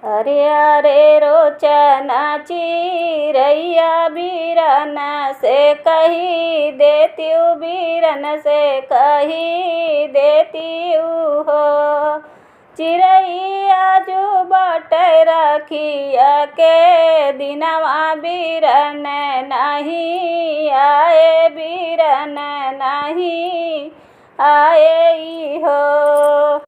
अरे अरे रोचना चिरैया बीरन से कही देती हूँ, बीरन से कही देती हूँ हो। चिरैया जो बटे रखिया के दिनवा बीरन नहीं आए, बीरन नहीं आए हो।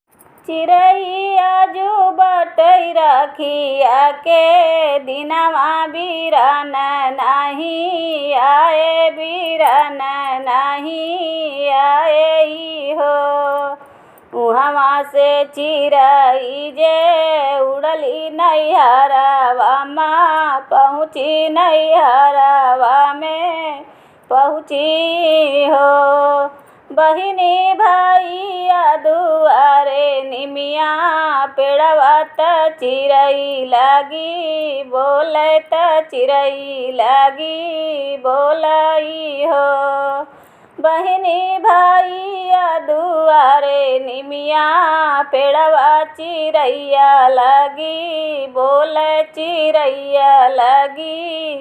चिरैया जो बटै रखिया के दिनवा बीरन नहीं आए, बीरन नहीं आए हो। उहवा से चिरई जे उड़ली नैहरवा माँ पहुँची, नैहरवा में पहुँची हो। बहिनी भैया दुआरे निमिया पेड़वा त चिरई लागी बोले, त चिरई लागी बोलाई हो। बहिनी भैया दुआरे निमिया पेड़वा चिरैया लागी बोले, चिरैया लागी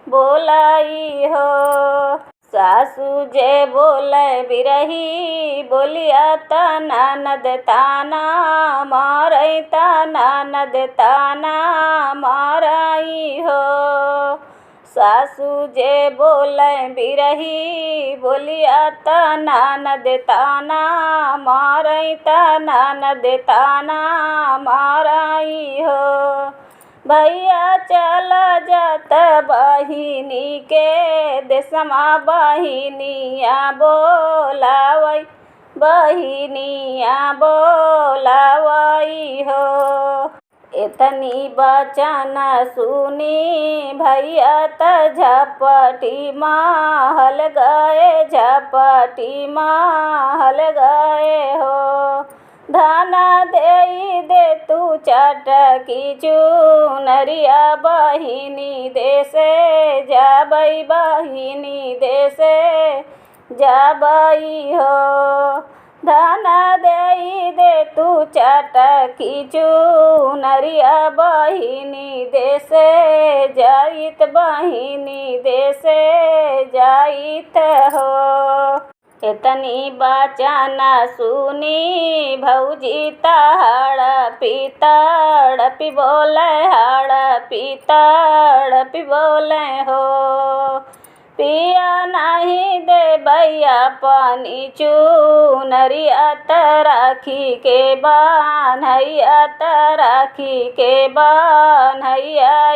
बोलाई हो। सासू जे बोले बिरही बोलिया त ननद ताना मारई, त ननद ताना मारई हो। सासू जे बोले बिरही बोलिया त ननद ताना मारई, त ननद ताना मारई हो। भैया चल जात बहिनी के देशमा बहिनिया बोलावई, बहिनिया बोलावई हो। एतनी बचन सुनी भैया त झपटी महल गए, झपटी महल गए हो। धन देई दे तू चटकी चुनरिया बहिनी देसे जाबई, बहिनी देसे जाबई हो। धन देई दे तू चटकी चुनरिया बहिनी देसे जाइत, बहिनी देसे जाइत हो। एतनी बचन सुनी भौजी तड़पी तड़पी बोले, हड़पी तड़पी बोले हो। पिया नहीं दे भैया पानी चुनरिया त राखी के बान्हैया, त राखी के बान्हैया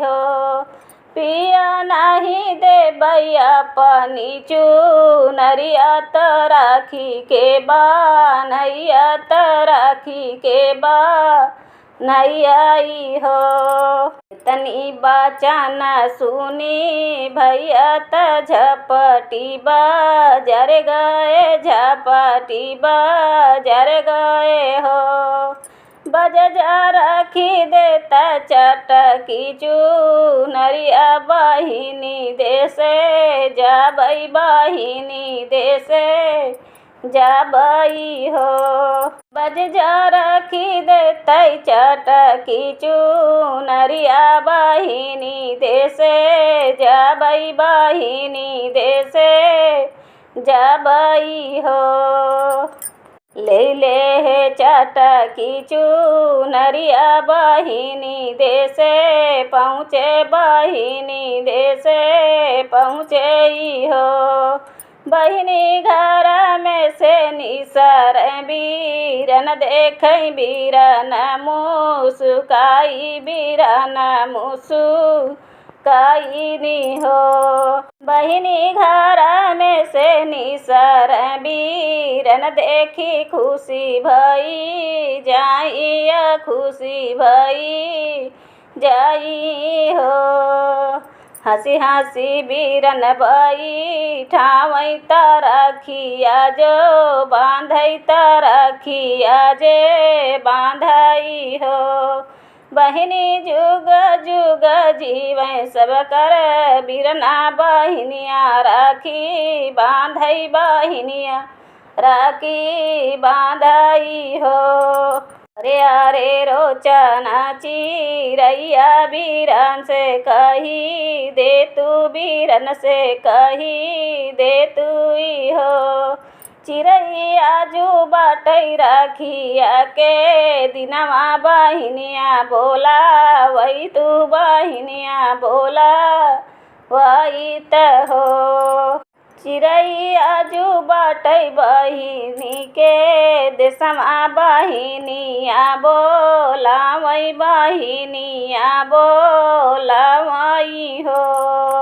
हो। पिया नहीं दे भैया पानी चुनरिया त राखी के बान्हैया, त राखी के बान्हैया हो। तनी बचन सुनी भैया त झपटी बाजार गए, झपटी बाजार गए हो। बजा रखी देता चटकी चुनरिया बहिनी देसे जाबई, बहिनी देसे जाबई हो। बजा रखी देता चटकी चुनरिया बहिनी देसे जाबई, बहिनी देसे जाबई हो। ले ले हे चटकी चुनरिया बहिनी देसे पहुँचे, बहिनी देसे पहुँचे हो। बहिनी घर में से निसर बीरन देखई, बीरन मुस्काई, बीरन मुस्काई नी हो। बहिनी घर में से निसर बीरन देखी खुशी भई जाई, खुशी भई जाई हो। हंसी हंसी बीरन बैठावई त रखिया जो बांधई, त रखिया जे बांधई हो। बहिनी जुग जुग जीवै सब कर बीरना बहिनिया राखी बांधई, बहिनिया राखी बांधई हो। अरे अरे रोचना चिरैया बीरन से कही दे, तू बीरन से कही दे तू हो। चिरैया जो बाटै राखिया के दिनवा बहिनिया बोला वही, तू बहिनिया बोला वही त हो। चिरैया जो बाटै बहिनी के देशमा बहिनिया बोला वही, बहिनिया बोला वही हो।